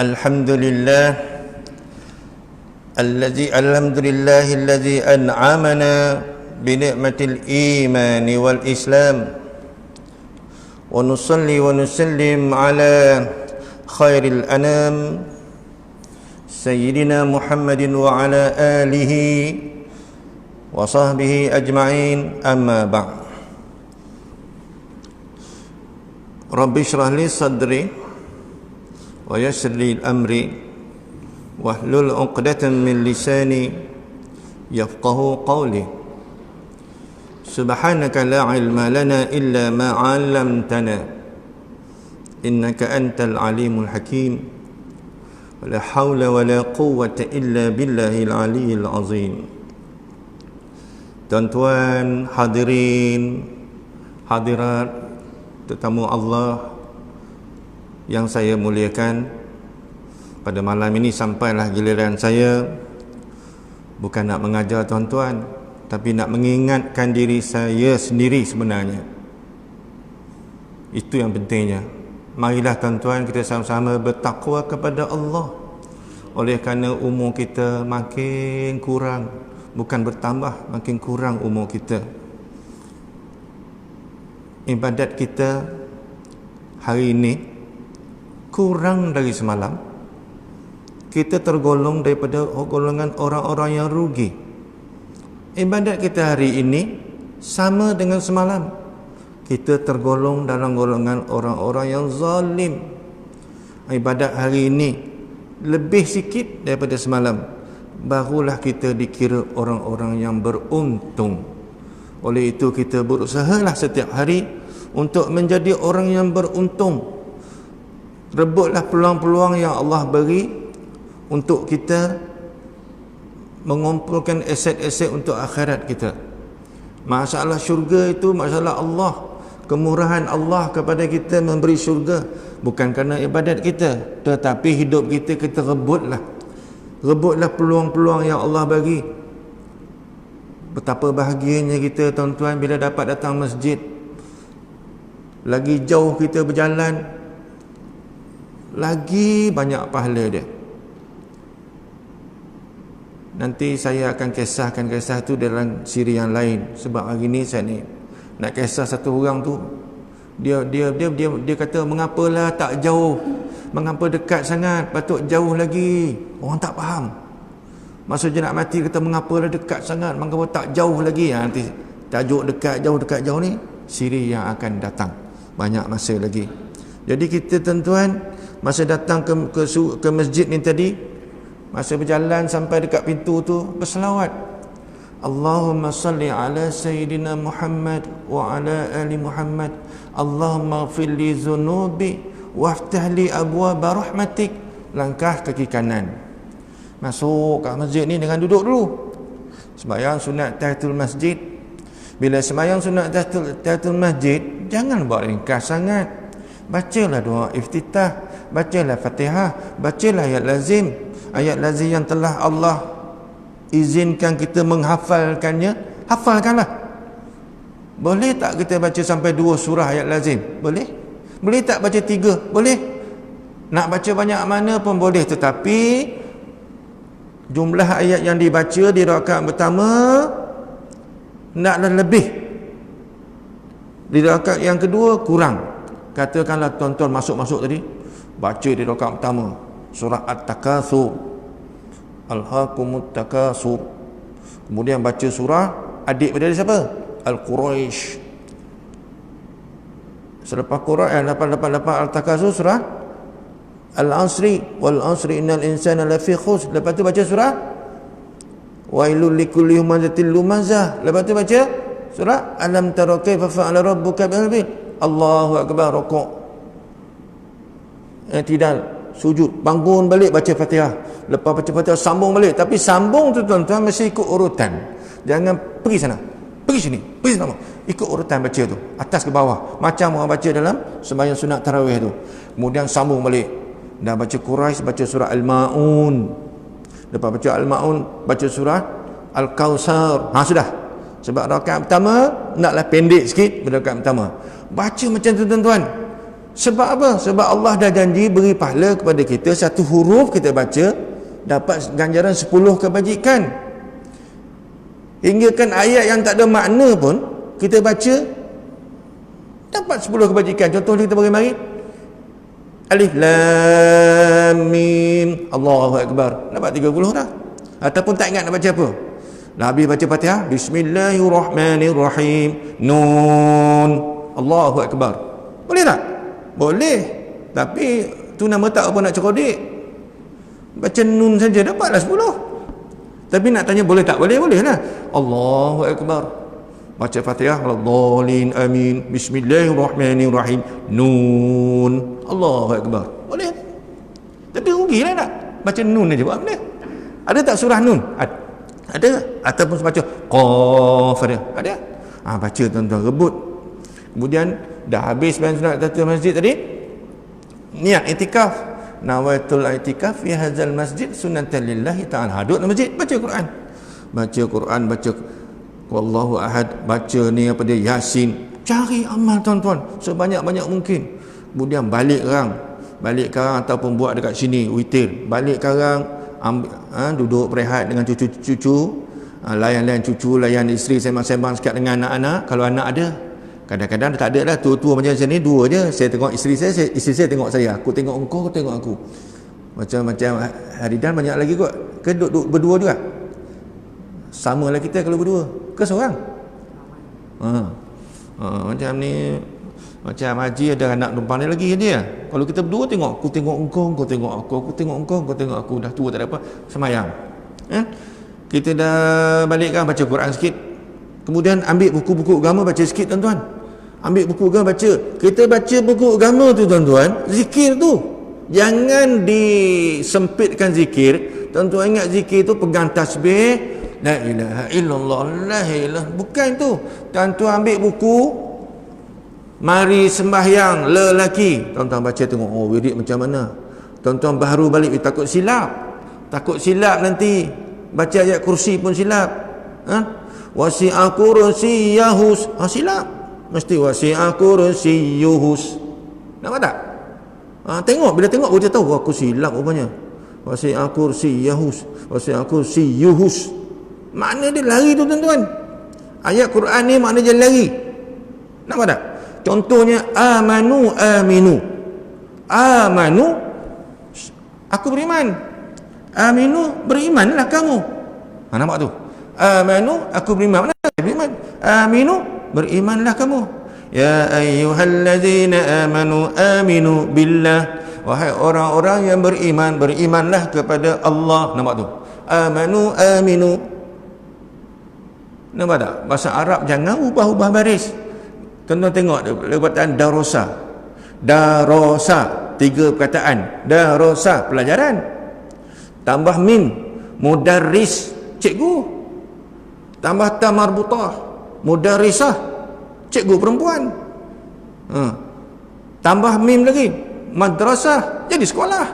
Alhamdulillah alladzi an'amana bi ni'matil iman wal islam wa nusalli wa nusallim ala khairil anam sayyidina Muhammadin wa ala alihi wa sahbihi ajma'in, amma ba'd. Rabbi shrah li sadri wa yassir li amri wahlul 'uqdatam min lisani yafqahu qawli. Subhanaka la ilma lana illa ma 'allamtana innaka antal alimul hakim. Wa la haula wa la quwwata illa billahil aliyyil azim. Tuan-tuan, hadirin, hadirat, tetamu Allah yang saya muliakan, pada malam ini sampailah giliran saya bukan nak mengajar tuan-tuan, tapi nak mengingatkan diri saya sendiri sebenarnya. Itu yang pentingnya. Marilah tuan-tuan kita sama-sama bertakwa kepada Allah. Oleh kerana umur kita makin kurang, bukan bertambah, makin kurang umur kita. Ibadat kita hari ini kurang dari semalam. Kita tergolong daripada golongan orang-orang yang rugi. Ibadat kita hari ini sama dengan semalam. Kita tergolong dalam golongan orang-orang yang zalim. Ibadat hari ini lebih sikit daripada semalam, barulah kita dikira orang-orang yang beruntung. Oleh itu kita berusahalah setiap hari untuk menjadi orang yang beruntung. Rebutlah peluang-peluang yang Allah beri untuk kita mengumpulkan aset-aset untuk akhirat kita. Masalah syurga itu masalah Allah. Kemurahan Allah kepada kita memberi syurga bukan kerana ibadat kita, tetapi hidup kita rebutlah peluang-peluang yang Allah bagi. Betapa bahagianya kita tuan-tuan bila dapat datang masjid. Lagi jauh kita berjalan, lagi banyak pahala dia. Nanti saya akan kisahkan kisah itu dalam siri yang lain. Sebab hari ni saya ni nak kisah satu orang tu, dia kata mengapalah tak jauh, mengapa dekat sangat, patut jauh lagi. Orang tak faham. Maksud dia nak mati kata mengapalah dekat sangat, mengapa tak jauh lagi. Nanti tajuk dekat jauh ni siri yang akan datang. Banyak masa lagi. Jadi kita tuan-tuan, masa datang ke masjid ni tadi, masa berjalan sampai dekat pintu tu, berselawat, Allahumma salli ala Sayyidina Muhammad wa ala ali Muhammad. Allahumma ighfir li dhunubi waftah li abwaaba rahmatik. Langkah kaki kanan, masuk kat masjid ni dengan duduk dulu. Sembahyang sunat tahiyatul masjid. Bila sembahyang sunat tahiyatul masjid, jangan buat ringkas sangat. Bacalah doa iftitah, bacalah Fatihah, bacalah ayat lazim. Ayat lazim yang telah Allah izinkan kita menghafalkannya, hafalkanlah. Boleh tak kita baca sampai 2 surah ayat lazim? Boleh. Boleh tak baca 3? Boleh. Nak baca banyak mana pun boleh, tetapi jumlah ayat yang dibaca di rakaat pertama naklah lebih. Di rakaat yang kedua kurang. Katakanlah tuan-tuan masuk tadi, baca di rakaat pertama surah At-Takatsur, Alhaakumut Takatsur. Kemudian baca surah adik pada siapa? Al-Quraisy. Selepas Quran 888 Al-Takatsur, surah Al-Asri, wal asri innal insana lafi khusr. Lepas tu baca surah Wailul likulli humazatil lumazah. Lepas tu baca surah Alam tara kaifa fa'ala rabbuka bil bil. Allahu akbar, rukuk, i'tidal, sujud, bangun balik baca Fatihah. Lepas baca Fatihah sambung balik. Tapi sambung tu tuan-tuan mesti ikut urutan. Jangan pergi sana, pergi sini, pergi sana. Ikut urutan baca tu, atas ke bawah, macam orang baca dalam sembahyang sunat tarawih tu. Kemudian sambung balik. Dah baca Quraisy, baca surah Al-Maun. Lepas baca Al-Maun, baca surah Al-Kautsar. Sudah. Sebab rakaat pertama naklah pendek sikit pada rakaat pertama. Baca macam tu tuan-tuan. Sebab apa? Sebab Allah dah janji beri pahala kepada kita, satu huruf kita baca dapat ganjaran 10 kebajikan. Hingga kan ayat yang tak ada makna pun kita baca dapat 10 kebajikan. Contoh kita bagi mari. Alif Lam Mim, Allahu Akbar, dapat 30 dah. Ataupun tak ingat nak baca apa, dah habis baca Fatihah, Bismillahirrahmanirrahim, Nun, Allahu Akbar. Boleh tak? Boleh. Tapi tu nama tak apa nak cerodik. Baca Nun saja dapatlah 10. Tapi nak tanya boleh tak? Boleh, boleh lah. Allahu Akbar, baca Fatihah, Waladdallin, amin, Bismillahirrahmanirrahim, Nun, Allahu Akbar. Boleh. Tapi rugilah nak baca Nun aja, buat benda. Ada tak surah Nun? Ada. Ataupun baca Qaf, ada. Baca tuan-tuan, rebut. Kemudian dah habis sembahyang sunat tahiyatul masjid tadi, niat iktikaf. Nawaitul iktikaf fi hadzal masjid sunnatan lillahi ta'ala. Duduk dalam masjid, baca Quran. Baca Quran, baca Wallahu ahad, baca ni apa dia, Yasin. Cari amal tuan-tuan sebanyak-banyak mungkin. Kemudian balik karang ataupun buat dekat sini witir. Balik karang, duduk berehat dengan cucu-cucu, layan-layan cucu, layan isteri, sembang-sembang sikit dengan anak-anak kalau anak ada. Kadang-kadang tak ada lah, tua-tua macam sini dua je. Saya tengok isteri saya, isteri saya tengok saya, aku tengok engkau, kau tengok aku. Macam Haridan banyak lagi kot. Ke duduk berdua juga? Sama lah kita kalau berdua ke seorang? Macam ni, macam Haji ada anak numpang ni lagi dia. Kalau kita berdua tengok, aku tengok engkau, kau tengok aku, aku tengok engkau, kau tengok aku. Dah tua tak ada apa, semayang. Kita dah balik kan, baca Quran sikit. Kemudian ambil buku-buku agama, baca sikit tuan-tuan. Ambil buku agama, baca. Kita baca buku agama tu tuan-tuan, zikir tu jangan disempitkan zikir. Tuan-tuan ingat zikir tu pegang tasbih, la ilaha illallah, la ilaha, bukan tu. Tuan-tuan ambil buku, mari sembahyang lelaki, tuan-tuan baca tengok, oh wirid macam mana. Tuan-tuan baru balik, takut silap nanti baca ayat kursi pun silap. Wasi'a kursiyahus, silap mesti wasi'a kursiyuhus. Nampak tak? Tengok, bila tengok dia tahu aku silap rupanya. Wasi'a kursiyahus, wasi'a kursiyuhus. Makna dia lari tu tuan-tuan. Ayat Quran ni makna dia lari. Nampak tak? Contohnya amanu, aku beriman. Aminu, berimanlah kamu. Nampak tu? Amanu, aku beriman. Mana beriman? Aminu, berimanlah kamu. Ya ayyuhalladzina amanu aminu billah. Wahai orang-orang yang beriman, berimanlah kepada Allah. Nampak tu? Aminu. Nampak tak? Bahasa Arab jangan ubah-ubah baris. Tuan-tuan tengok perkataan darosa, 3 perkataan. Darosa, pelajaran. Tambah mim, mudarris, cikgu. Tambah ta marbutah, mudarrisah, cikgu perempuan. Tambah mim lagi, madrasah, jadi sekolah.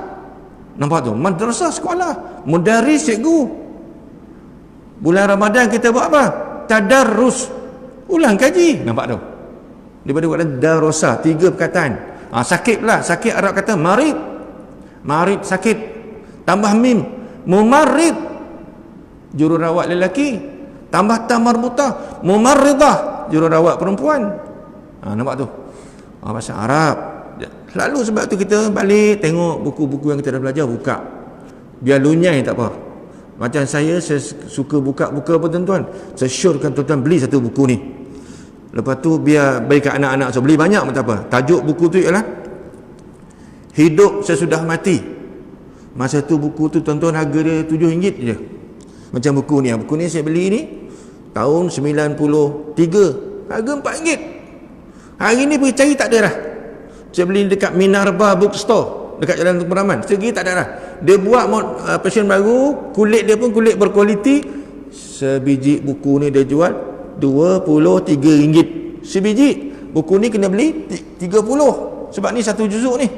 Nampak tu? Madrasah, sekolah. Mudarris, cikgu. Bulan Ramadan kita buat apa? Tadarrus, ulang kaji. Nampak tu? Daripada buat darosa, 3 perkataan. Sakit pula, sakit Arab kata marid. Marid, sakit. Tambah mim, mumarrid, jururawat lelaki. Tambah ta marbutah, mumarridah, jururawat perempuan. Nampak tu? Bahasa Arab. Lalu sebab tu kita balik tengok buku-buku yang kita dah belajar, buka. Biar lunyai tak apa. Macam saya suka buka buku apa tuan-tuan. Saya syorkan tuan-tuan beli satu buku ni. Lepas tu biar bagi kat anak-anak, so beli banyak pun tak apa. Tajuk buku tu ialah Hidup Sesudah Mati. Masa tu buku tu tuan-tuan harga dia RM7 je. Macam buku ni saya beli ni tahun 93, harga RM4. Hari ni pergi cari tak ada dah. Saya beli dekat Minerva Bookstore dekat Jalan Tunku Rahman. Segi tak ada dah. Dia buat version baru, kulit dia pun kulit berkualiti. Sebiji buku ni dia jual RM23 sebiji. Buku ni kena beli 30 sebab ni satu juzuk ni.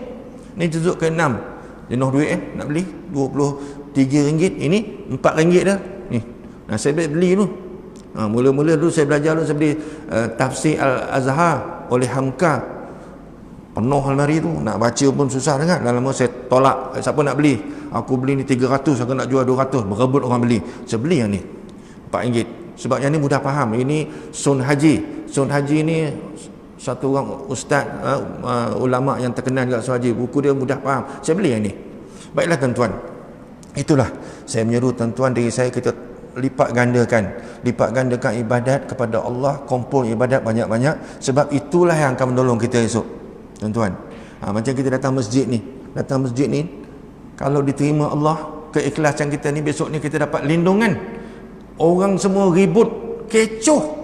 Ni juzuk ke-6. Jenuh duit nak beli RM23. Ini RM4 dah ni. Saya beli tu. Mula-mula dulu saya belajar dulu, saya beli Tafsir Al-Azhar oleh Hamka. penuh almari tu, nak baca pun susah sangat. Lama-lama saya tolak, siapa nak beli, aku beli ni 300, aku nak jual 200, berebut orang beli. Saya beli yang ni RM4, sebab yang ni mudah faham. Ini Sun Haji. Sun Haji ni satu orang ustaz, ulama yang terkenal juga Sun Haji. Buku dia mudah faham, saya beli yang ni. Baiklah tuan-tuan, itulah saya menyeru tuan-tuan, diri saya kita lipat gandakan ibadat kepada Allah, kumpul ibadat banyak-banyak, sebab itulah yang akan menolong kita esok tuan-tuan. Macam kita datang masjid ni, kalau diterima Allah, keikhlasan kita ni, besok ni kita dapat lindungan. Orang semua ribut kecoh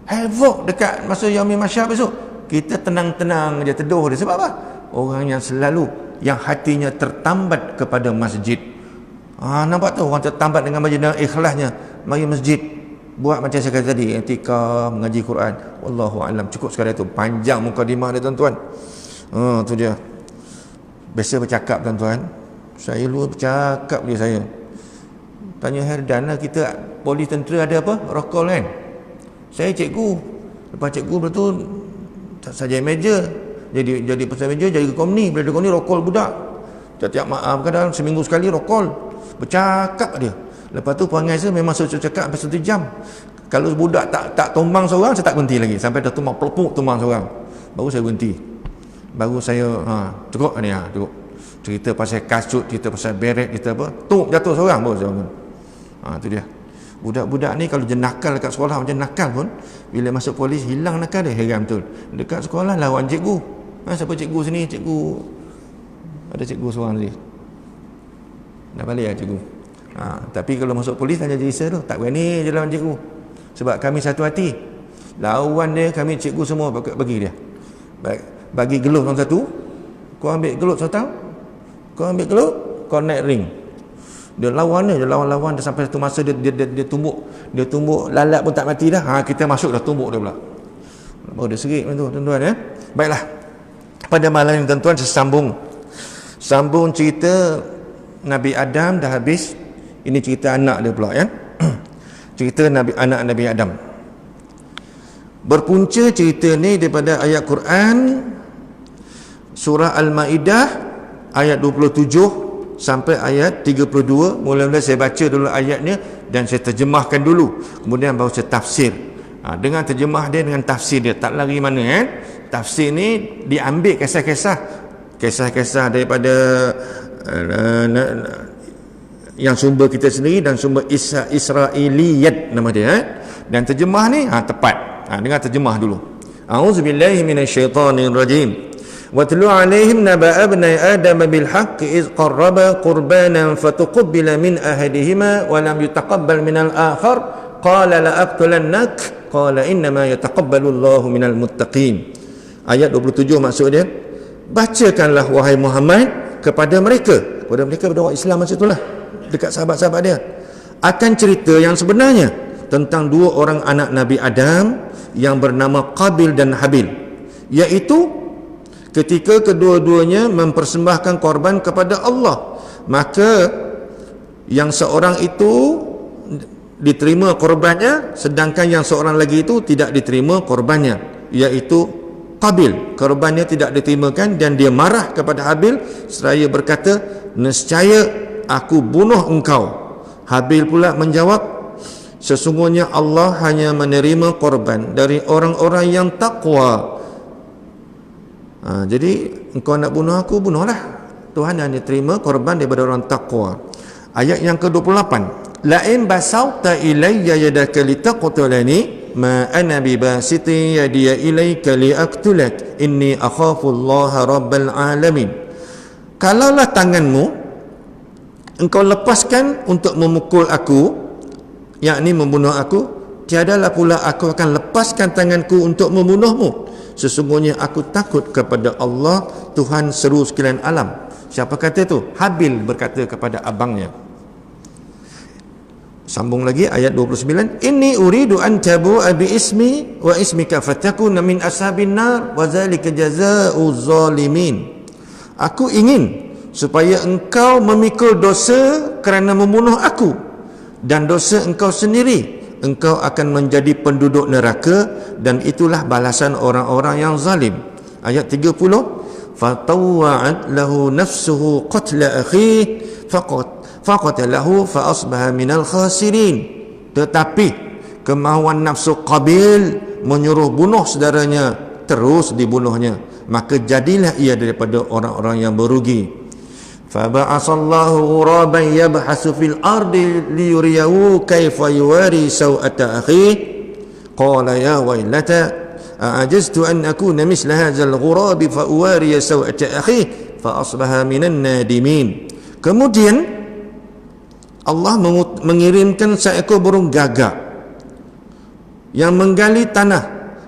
havoc dekat masa yaumil mahsyar besok, kita tenang-tenang je teduh dia. Sebab apa? Orang yang selalu, yang hatinya tertambat kepada masjid. Nampak tu, orang tertambat dengan masjid dan ikhlasnya mari masjid, buat macam saya kata tadi, i'tikaf, mengaji Quran. Wallahu alam. Cukup sekadar itu, panjang mukadimah dia tuan-tuan. Tu dia. Biasa bercakap tuan-tuan, saya luar bercakap dia saya. Tanya Herdan lah, kita polis tentera ada apa? Rokol kan? Saya cikgu. Lepas cikgu betul saja meja. Jadi pasal meja, jadi komni. Bila ada komni, rokol budak. Tiap-tiap maaf kadang seminggu sekali rokol. Bercakap dia. Lepas tu perangai saya memang saya cakap sampai 1 jam. Kalau budak tak tumbang seorang, saya tak berhenti lagi. Sampai dah tumbang, pelepuk tumbang seorang, baru saya berhenti. Baru saya cukup ni, cukup. Cerita pasal kasut, cerita pasal beret, cerita apa, tuk jatuh seorang baru saya bangun. Tu dia. Budak-budak ni kalau dia nakal dekat sekolah macam nakal pun, bila masuk polis hilang nakal dia, heran betul. Dekat sekolah lawan cikgu. Siapa cikgu sini? Cikgu, ada cikgu seorang tadi. Dah balik lah cikgu. Tapi kalau masuk polis tanya jisa tu, tak berani je lawan cikgu. Sebab kami satu hati. Lawan dia, kami cikgu semua bagi dia. Bagi gelut orang satu, kau ambil gelut satu, kau ambil gelut, kau naik ring. Dia lawan dia sampai satu masa dia tumbuk lalat pun tak mati dah. Kita masuk dah tumbuk dia pula. Baru dia serik tu tuan-tuan ya. Baiklah. Pada malam ini tuan-tuan saya sambung cerita Nabi Adam dah habis. Ini cerita anak dia pula ya. Cerita anak Nabi Adam. Berpunca cerita ni daripada ayat Quran surah Al-Maidah ayat 27 sampai ayat 32. Mula-mula saya baca dulu ayatnya dan saya terjemahkan dulu, kemudian baru saya tafsir. Dengan terjemah dia, dengan tafsir dia, tak lari mana tafsir ni diambil kisah-kisah daripada yang sumber kita sendiri dan sumber Israiliyat nama dia dan terjemah ni tepat. Dengar terjemah dulu. A'udzubillahi minasyaitonirrajim. وَاتْلُ عَلَيْهِمْ نَبَأَ ابْنَيْ آدَمَ بِالْحَقِّ إِذْ قَرَّبَا قُرْبَانًا فَتُقُبِّلَ مِنْ أَحَدِهِمَا وَلَمْ يُتَقَبَّلْ مِنَ الْآخَرِ قَالَ لَأَقْتُلَنَّكَ قَالَ إِنَّمَا يَتَقَبَّلُ اللَّهُ مِنَ الْمُتَّقِينَ. Ayat 27 maksud dia, bacakanlah wahai Muhammad kepada mereka pada orang Islam masa itulah, dekat sahabat-sahabat dia, akan cerita yang sebenarnya tentang dua orang anak Nabi Adam yang bernama Qabil dan Habil, iaitu ketika kedua-duanya mempersembahkan korban kepada Allah, maka yang seorang itu diterima korbannya, sedangkan yang seorang lagi itu tidak diterima korbannya, iaitu Qabil. Korbannya tidak diterimakan dan dia marah kepada Habil seraya berkata, nescaya aku bunuh engkau. Habil pula menjawab, sesungguhnya Allah hanya menerima korban dari orang-orang yang takwa. Jadi engkau nak bunuh aku, bunuhlah. Tuhan hanya terima korban daripada orang takwa. Ayat yang ke-28, la in basauta ilayya yadaka litaqtulani ma ana bibasiti yadiya ilayka liaqtulak inni akhafu Allah rabbal alamin. Kalaulah tanganmu engkau lepaskan untuk memukul aku, yakni membunuh aku, tiadalah pula aku akan lepaskan tanganku untuk membunuhmu. Sesungguhnya aku takut kepada Allah, Tuhan seru sekalian alam. Siapa kata tu? Habil berkata kepada abangnya. Sambung lagi ayat 29, inni uridu an tabu'a bi ismi wa ismika fatakuna min ashabin nar wa zalika jazaa'uz zalimin. Aku ingin supaya engkau memikul dosa kerana membunuh aku, dan dosa engkau sendiri, engkau akan menjadi penduduk neraka, dan itulah balasan orang-orang yang zalim. Ayat 30, fatawwa'at lahu nafsuhu qatla akhihi faqatalahu fa asbaha minal khasirin. Tetapi kemahuan nafsu Qabil menyuruh bunuh saudaranya, terus dibunuhnya, maka jadilah ia daripada orang-orang yang berugi. Faba'asallahu ghuraban yabhasu fil ardi liyuriyahu kaifa yuwari sawata akhihi qala ya wailata a'ajaztu an akuna misla hadzal ghurabi fa uwari sawata akhihi fa asbaha minan nadimin. Kemudian Allah mengirimkan seekor burung gagak yang menggali tanah,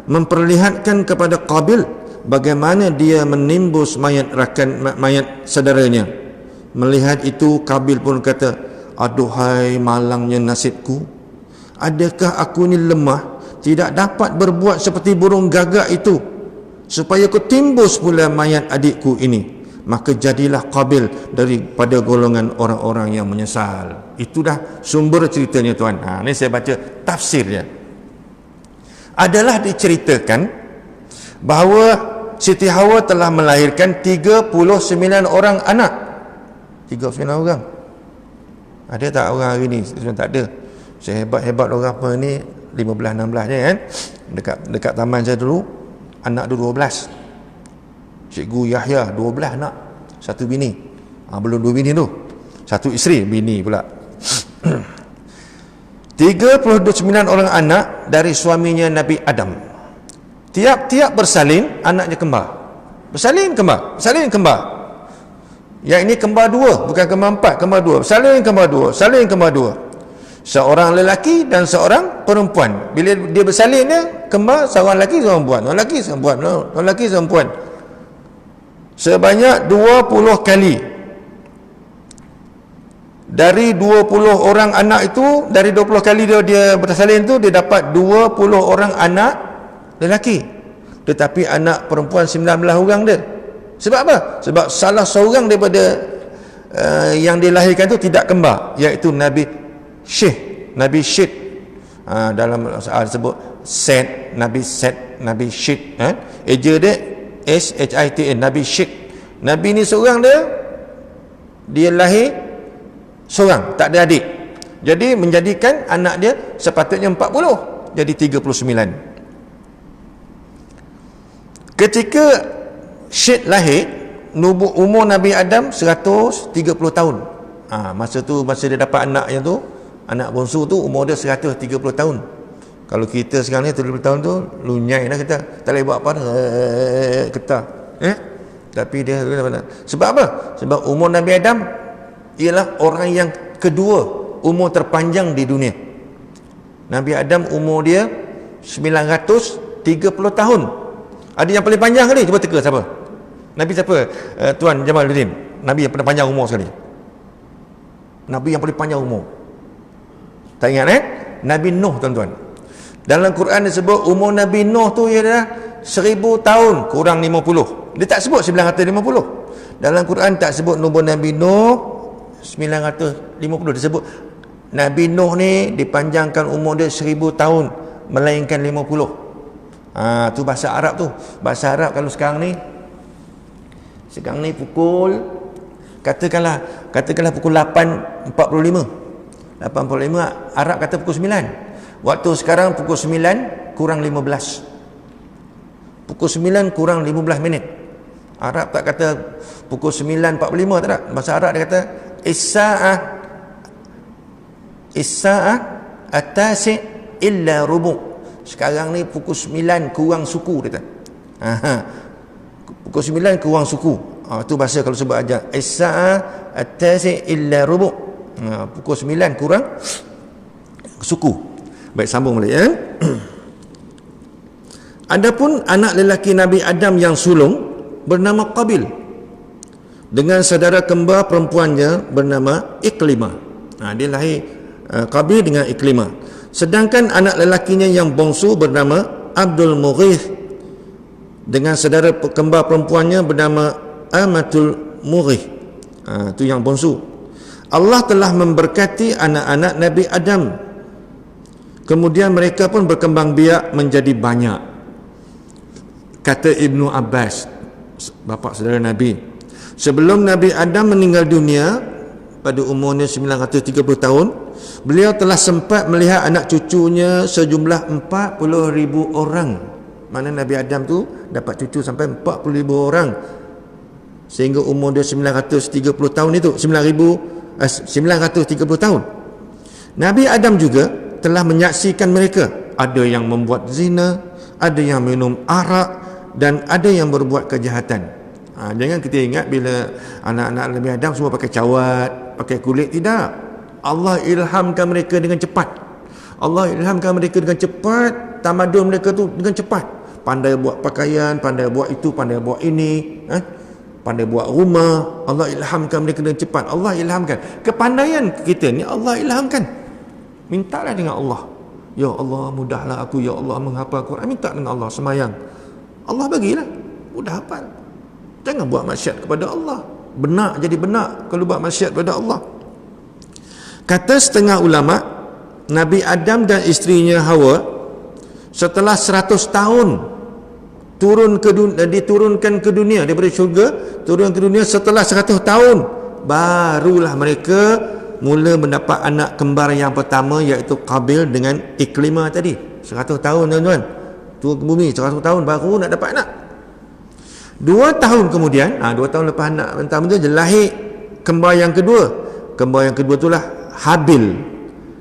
memperlihatkan kepada Qabil bagaimana dia menimbus mayat saudaranya. Melihat itu, Qabil pun kata, aduhai malangnya nasibku, adakah aku ni lemah, tidak dapat berbuat seperti burung gagak itu, supaya aku timbus pula mayat adikku ini. Maka jadilah Qabil daripada golongan orang-orang yang menyesal. Itu dah sumber ceritanya tuan. Ini saya baca tafsirnya. Adalah diceritakan bahawa Siti Hawa telah melahirkan 39 orang anak. 39 orang. Ada tak orang hari ni? Sebenarnya tak ada. Sehebat-hebat orang apa ni 15-16 je kan. Dekat taman saya dulu, anak tu 12. Cikgu Yahya 12 anak, satu bini. Belum 2 bini tu, satu isteri, bini pula. 39 orang anak dari suaminya Nabi Adam. Tiap-tiap bersalin anaknya kembar. Bersalin kembar, bersalin kembar. Yang ini kembar 2, bukan kembar 4, kembar 2. Bersalin kembar 2, salin kembar 2. Seorang lelaki dan seorang perempuan. Bila dia bersalinnya, kembar seorang lelaki, seorang perempuan. Seorang lelaki, seorang perempuan. Seorang lelaki, seorang perempuan. Sebanyak 20 kali. Dari 20 orang anak itu, dari 20 kali dia bersalin tu, dia dapat 20 orang anak lelaki. Tetapi anak perempuan 19 orang dia. Sebab apa? Sebab salah seorang daripada yang dilahirkan tu tidak kembar, iaitu Nabi Syed. Nabi Syed. Dalam soal sebut Syed, Nabi Syed, Nabi Syed. Eja dia S-H-I-T-N, Nabi Syed. Nabi ni seorang dia lahir seorang, tak ada adik. Jadi menjadikan anak dia sepatutnya 40, jadi 39. Ketika Syed lahir, umur Nabi Adam 130 tahun. Masa dia dapat anak yang tu, anak bongsu tu, umur dia 130 tahun. Kalau kita sekarang ni 30 tahun tu lunyai dah kita, tak boleh buat apa dah, ketah. Tapi dia sebab apa? Sebab umur Nabi Adam ialah orang yang kedua umur terpanjang di dunia. Nabi Adam umur dia 930 tahun. Ada yang paling panjang kali? Cuba teka siapa? Nabi siapa? Tuan Jamaluddin. Nabi yang paling panjang umur sekali. Nabi yang paling panjang umur. Tak ingat Nabi Nuh, tuan-tuan. Dalam Quran disebut umur Nabi Nuh tu ialah 1000 tahun kurang 50. Dia tak sebut 950. Dalam Quran tak sebut umur Nabi Nuh 950. Dia sebut Nabi Nuh ni dipanjangkan umur dia 1000 tahun melainkan 50. Tu bahasa Arab tu. Bahasa Arab kalau sekarang ni pukul katakanlah pukul 8.45. 8.45 Arab kata pukul 9. Waktu sekarang pukul 9 kurang 15. Pukul 9 kurang 15 minit. Arab tak kata pukul 9.45, tak ada. Bahasa Arab dia kata Is-sa'ah at-tasi' illa rubu'. Sekarang ni pukul 9 kurang suku dia kata. Pukul 9 kurang suku. Tu bahasa kalau sebut aja. Is-sa'ah at-tasi' illa rubu'. Pukul 9 kurang suku. Baik, sambung balik ya. Adapun anak lelaki Nabi Adam yang sulung bernama Qabil dengan saudara kembar perempuannya bernama Iklimah. Dia lahir Qabil dengan Iklimah. Sedangkan anak lelakinya yang bongsu bernama Abdul Mughith dengan saudara kembar perempuannya bernama Amatul Mughith. Itu yang bongsu. Allah telah memberkati anak-anak Nabi Adam. Kemudian mereka pun berkembang biak menjadi banyak. Kata Ibnu Abbas, bapa saudara Nabi. Sebelum Nabi Adam meninggal dunia pada umurnya 930 tahun, beliau telah sempat melihat anak cucunya sejumlah 40,000 orang. Mana Nabi Adam tu dapat cucu sampai 40,000 orang. Sehingga umur dia 930 tahun itu, 930 tahun. Nabi Adam juga telah menyaksikan mereka. Ada yang membuat zina, ada yang minum arak, dan ada yang berbuat kejahatan. Jangan kita ingat bila anak-anak Nabi Adam semua pakai cawat, pakai kulit. Tidak. Allah ilhamkan mereka dengan cepat. Allah ilhamkan mereka dengan cepat. Tamadun mereka tu dengan cepat. Pandai buat pakaian, pandai buat itu, pandai buat ini, pandai buat rumah. Allah ilhamkan mereka dengan cepat. Allah ilhamkan. Kepandaian kita ni Allah ilhamkan. Mintalah dengan Allah. Ya Allah, mudahlah aku. Ya Allah, menghafal Quran. Minta dengan Allah, semayang. Allah bagilah. Mudah hafal. Jangan buat maksiat kepada Allah. Benak jadi benak kalau buat maksiat kepada Allah. Kata setengah ulama, Nabi Adam dan isterinya Hawa setelah 100 tahun diturunkan ke dunia daripada syurga, turun ke dunia setelah 100 tahun, barulah mereka mula mendapat anak kembar yang pertama, iaitu Qabil dengan Iklimah tadi. 100 tahun tuan-tuan, turun ke bumi 100 tahun baru nak dapat anak. 2 tahun kemudian, 2 tahun lepas anak pertama tu lahir kembar yang kedua. Kembar yang kedua itulah Habil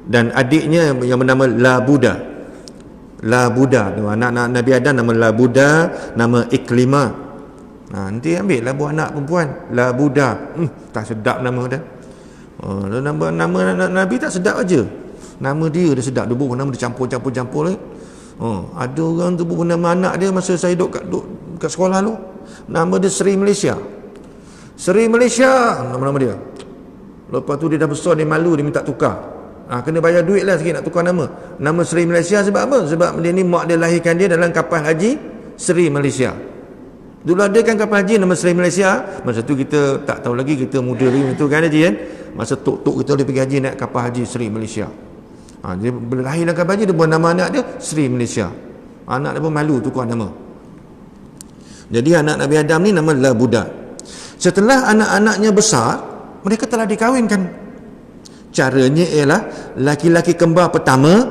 dan adiknya yang bernama Labuda. Anak Nabi Adam nama Labuda, nama Iklimah. Nanti ambil lah buah anak perempuan Labuda. Tak sedap nama dia. Nama anak Nabi tak sedap aja. Nama dia sedap. Dia bukan nama dia campur lagi. Ada orang tu bukan nama anak dia masa saya duduk kat sekolah tu. Nama dia Seri Malaysia. Seri Malaysia nama dia. Lepas tu dia dah besar, dia malu, dia minta tukar. Kena bayar duit lah sikit nak tukar nama. Nama Seri Malaysia sebab apa? Sebab dia ni mak dia lahirkan dia dalam kapal haji Seri Malaysia. Dulu ada kan kapal haji nama Seri Malaysia. Masa tu kita tak tahu lagi, kita muda lagi tu kan haji kan. Masa tok kita dia pergi haji naik kapal haji Seri Malaysia. Dia lahir dalam kapal haji, dia buat nama anak dia Seri Malaysia. Anak dia pun malu tukar nama. Jadi anak Nabi Adam ni nama Labuda. Setelah anak-anaknya besar, mereka telah dikahwinkan. Caranya ialah laki-laki kembar pertama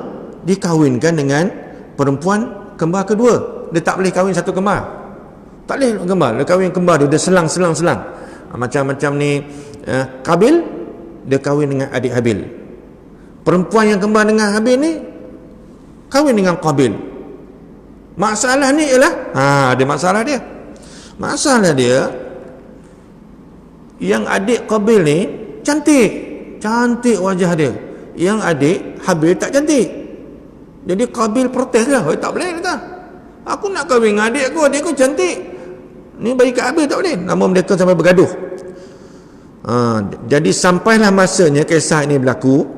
dikahwinkan dengan perempuan kembar kedua. Dia tak boleh kahwin satu kembar. Tak boleh kembar. Dia kahwin kembar dia selang. Macam ni Qabil, dia kahwin dengan adik Habil. Perempuan yang kembar dengan Habil ni kahwin dengan Qabil. Masalah ni ialah ada masalah dia. Masalah dia yang adik Qabil ni cantik wajah dia. Yang adik Habil tak cantik. Jadi Qabil protes lah. Tak boleh kata. Aku nak kahwin dengan adik aku cantik. Ni bagi kat Habil tak boleh. Nama mereka sampai bergaduh. Jadi sampailah masanya kisah ini berlaku.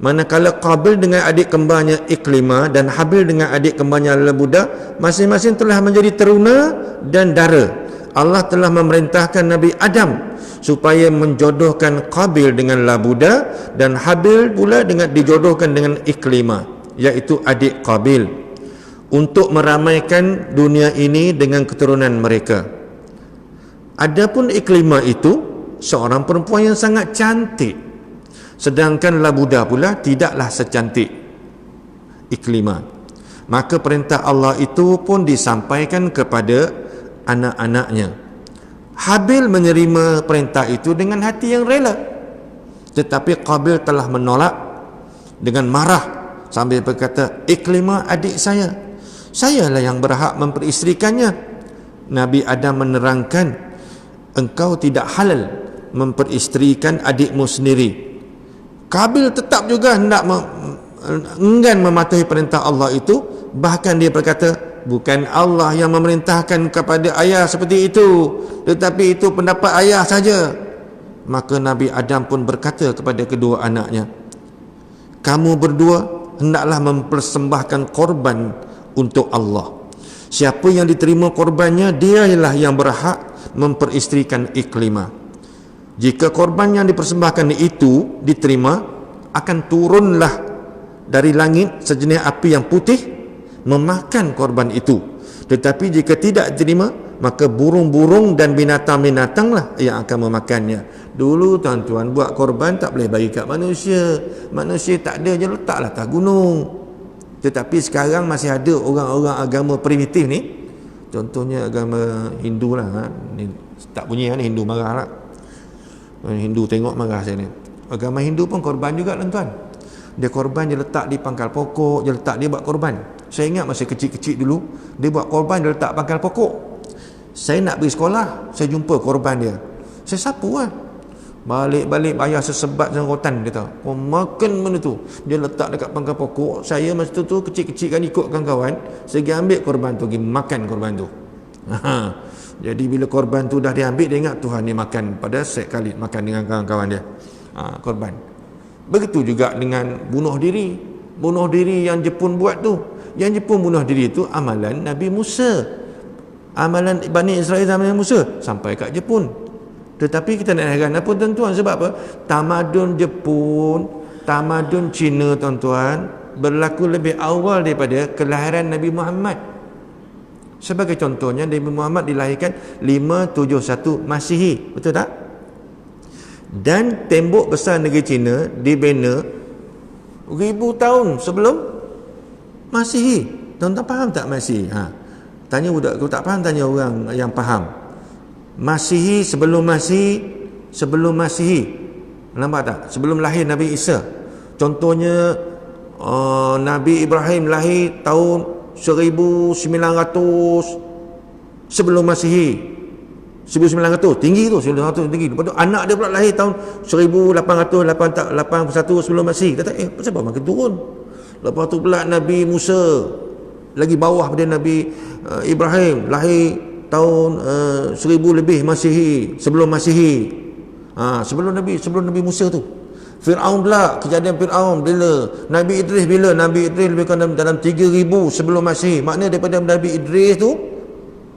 Manakala Qabil dengan adik kembarnya Iklimah dan Habil dengan adik kembarnya Labuda masing-masing telah menjadi teruna dan dara. Allah telah memerintahkan Nabi Adam supaya menjodohkan Qabil dengan Labuda dan Habil pula dijodohkan dengan Iklimah, iaitu adik Qabil, untuk meramaikan dunia ini dengan keturunan mereka. Adapun Iklimah itu seorang perempuan yang sangat cantik, sedangkan Labuda pula tidaklah secantik Iklimah. Maka perintah Allah itu pun disampaikan kepada anak-anaknya. Habil menerima perintah itu dengan hati yang rela, tetapi Qabil telah menolak dengan marah sambil berkata, Iklimah adik sayalah yang berhak memperisterikannya. Nabi Adam menerangkan, engkau tidak halal memperisterikan adikmu sendiri. Qabil tetap juga hendak enggan mematuhi perintah Allah itu. Bahkan dia berkata, bukan Allah yang memerintahkan kepada ayah seperti itu, tetapi itu pendapat ayah saja. Maka Nabi Adam pun berkata kepada kedua anaknya, kamu berdua hendaklah mempersembahkan korban untuk Allah. Siapa yang diterima korbannya, dialah yang berhak memperisterikan Iklimah. Jika korban yang dipersembahkan itu diterima, akan turunlah dari langit sejenis api yang putih memakan korban itu. Tetapi jika tidak diterima, maka burung-burung dan binatang-binatang lah yang akan memakannya. Dulu tuan-tuan buat korban tak boleh bagi kat manusia. Manusia tak ada je letaklah atas gunung. Tetapi sekarang masih ada orang-orang agama primitif ni. Contohnya agama Hindu lah. Ni, tak bunyi ni Hindu marah lah. Hindu tengok marah saya ni. Agama Hindu pun korban juga tuan-tuan. Dia korban, dia letak di pangkal pokok, dia letak, dia buat korban. Saya ingat masa kecil-kecil dulu, dia buat korban, dia letak pangkal pokok. Saya nak pergi sekolah, saya jumpa korban dia. Saya sapu lah. Balik-balik bayar sesebat senggotan, dia tahu. Oh, makan mana tu? Dia letak dekat pangkal pokok. Saya masa tu kecil-kecil kan ikut kawan-kawan. Saya pergi ambil korban tu, pergi makan korban tu. Jadi bila korban tu dah diambil, dia ingat Tuhan ni makan. Pada set kali makan dengan kawan-kawan dia. Korban. Begitu juga dengan bunuh diri. Bunuh diri yang Jepun buat tu. Yang Jepun bunuh diri tu amalan Nabi Musa. Amalan Bani Israel zaman Musa sampai kat Jepun. Tetapi kita nak heran apa tuan-tuan, sebab apa? Tamadun Jepun, tamadun Cina tuan-tuan berlaku lebih awal daripada kelahiran Nabi Muhammad. Sebagai contohnya, Nabi Muhammad dilahirkan 571 Masihi, betul tak? Dan tembok besar negeri Cina dibina 1000 tahun sebelum Masihi. Tuan-tuan faham tak Masihi? Tanya budak, kalau tak faham tanya orang yang faham. Masihi sebelum Masihi. Nampak tak? Sebelum lahir Nabi Isa. Contohnya Nabi Ibrahim lahir tahun 1900 sebelum Masihi. 1900 tinggi tu, 1900 tinggi. Lepas tu anak dia pula lahir tahun 1881 sebelum Masihi. Kata kenapa makin turun? Lepas tu pula Nabi Musa lagi bawah pada Nabi Ibrahim, lahir tahun 1000 lebih Masihi, sebelum Masihi. Sebelum Nabi Musa tu. Fir'aun pula, kejadian Fir'aun bila Nabi Idris, bila Nabi Idris lebih kurang dalam 3000 sebelum Masihi. Maknanya daripada Nabi Idris tu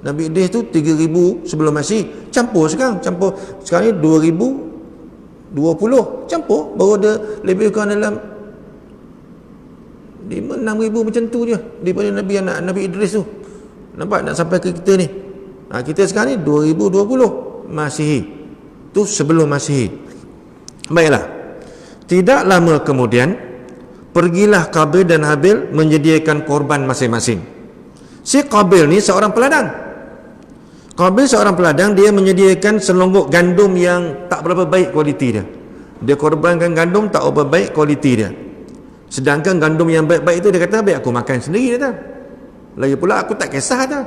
3000 sebelum Masihi. Campur sekarang ni 2020 campur, baru ada lebih kurang dalam 5-6 ribu macam tu je daripada Nabi Idris tu. Nampak nak sampai ke kita ni. Kita sekarang ni 2020 Masihi. Tu sebelum Masihi. Baiklah. Tidak lama kemudian pergilah Qabil dan Habil menyediakan korban masing-masing. Si Qabil ni seorang peladang. Qabil seorang peladang, dia menyediakan selonggok gandum yang tak berapa baik kualiti dia. Dia korbankan gandum tak berapa baik kualiti dia. Sedangkan gandum yang baik-baik itu dia kata, baik aku makan sendiri, dia kata. Lagi pula aku tak kisah dah.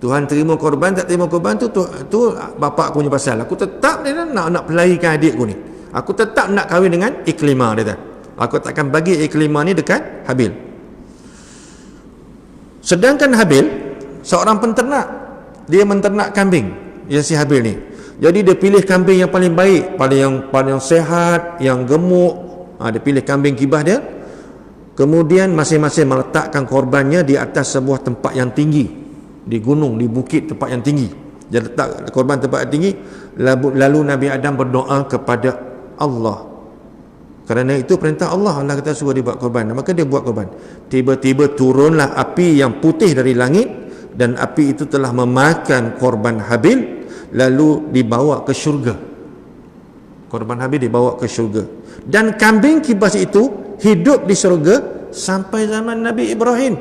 Tuhan terima korban tak terima korban tu bapak aku punya pasal. Aku tetap dia nak pelarikan adik aku ni. Aku tetap nak kahwin dengan Iklimah, dia kata. Aku takkan bagi Iklimah ni dekat Habil. Sedangkan Habil seorang penternak. Dia menternak kambing, yang si Habil ni. Jadi dia pilih kambing yang paling baik, paling sehat, yang gemuk. Dia pilih kambing kibah dia. Kemudian masing-masing meletakkan korbannya di atas sebuah tempat yang tinggi, di gunung, di bukit, tempat yang tinggi. Dia letak korban tempat yang tinggi. Lalu Nabi Adam berdoa kepada Allah. Kerana itu perintah Allah. Allah kata suruh dia buat korban, maka dia buat korban. Tiba-tiba turunlah api yang putih dari langit, dan api itu telah memakan korban Habil, lalu dibawa ke syurga. Korban Habil dibawa ke syurga. Dan kambing kibas itu hidup di syurga sampai zaman Nabi Ibrahim.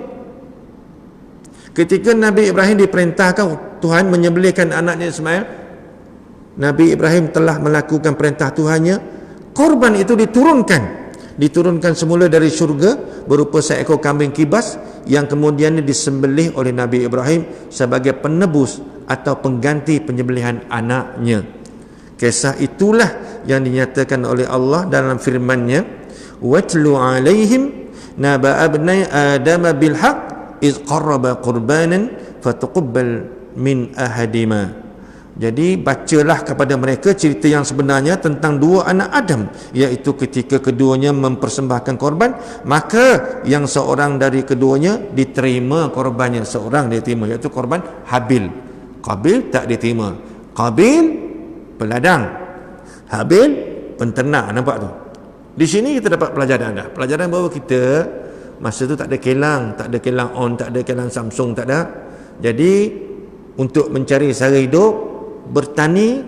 Ketika Nabi Ibrahim diperintahkan Tuhan menyembelihkan anaknya Ismail, Nabi Ibrahim telah melakukan perintah Tuhannya. Korban itu diturunkan semula dari syurga berupa seekor kambing kibas yang kemudian disembelih oleh Nabi Ibrahim sebagai penebus atau pengganti penyembelihan anaknya. Kisah itulah yang dinyatakan oleh Allah dalam firman-Nya, watlu alaihim naba abnai adam bil haqq iz qarraba qurbanan fatuqabbal min ahadima. Jadi bacalah kepada mereka cerita yang sebenarnya tentang dua anak Adam, iaitu ketika keduanya mempersembahkan korban, maka yang seorang dari keduanya diterima korbannya, seorang dia terima, iaitu korban Habil. Qabil tak diterima. Qabil peladang, Habil penternak. Nampak tu? Di sini kita dapat pelajaran dah. Pelajaran bahawa kita masa tu tak ada kelang on, tak ada kelang Samsung, tak ada. Jadi untuk mencari sara hidup, bertani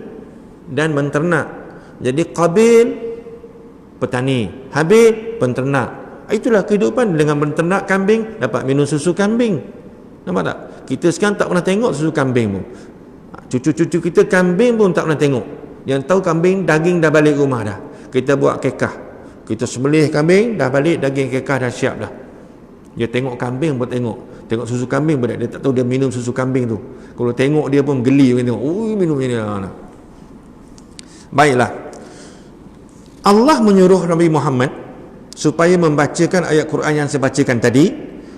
dan menternak. Jadi Qabil petani, Habil penternak. Itulah kehidupan. Dengan menternak kambing dapat minum susu kambing. Nampak tak? Kita sekarang tak pernah tengok susu kambing pun. Cucu-cucu kita kambing pun tak pernah tengok. Yang tahu kambing daging dah balik rumah dah. Kita buat kekah, kita sembelih kambing, dah balik daging kekah dah siap dah. Dia tengok kambing pun tengok susu kambing pun dia tak tahu dia minum susu kambing tu. Kalau tengok dia pun geli, dia tengok, minum ini lah. Baiklah, Allah menyuruh Nabi Muhammad supaya membacakan ayat Quran yang saya bacakan tadi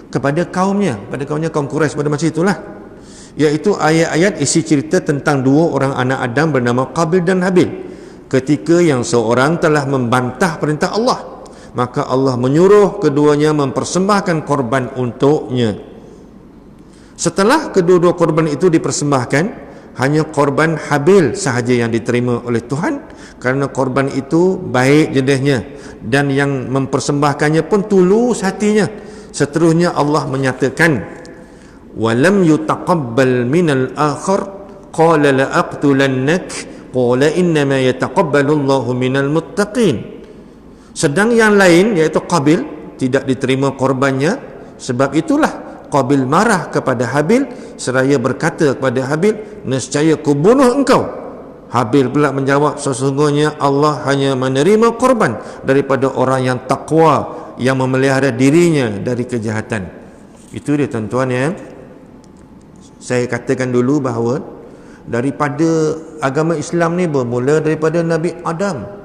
kepada kaumnya, kaum Quraisy pada masa itulah, iaitu ayat-ayat isi cerita tentang dua orang anak Adam bernama Qabil dan Habil. Ketika yang seorang telah membantah perintah Allah, maka Allah menyuruh keduanya mempersembahkan korban untuknya. Setelah kedua-dua korban itu dipersembahkan, hanya korban Habil sahaja yang diterima oleh Tuhan, kerana korban itu baik jenisnya dan yang mempersembahkannya pun tulus hatinya. Seterusnya Allah menyatakan, walam yutaqabbal minal akhar qala la aqtulannak qala innama yataqabbalu Allahu minal muttaqin. Sedang yang lain, iaitu Qabil, tidak diterima korbannya. Sebab itulah Qabil marah kepada Habil seraya berkata kepada Habil, nescaya ku bunuh engkau. Habil pula menjawab, sesungguhnya Allah hanya menerima korban daripada orang yang takwa, yang memelihara dirinya dari kejahatan. Itu dia tuan-tuan ya. Saya katakan dulu bahawa daripada agama Islam ni bermula daripada Nabi Adam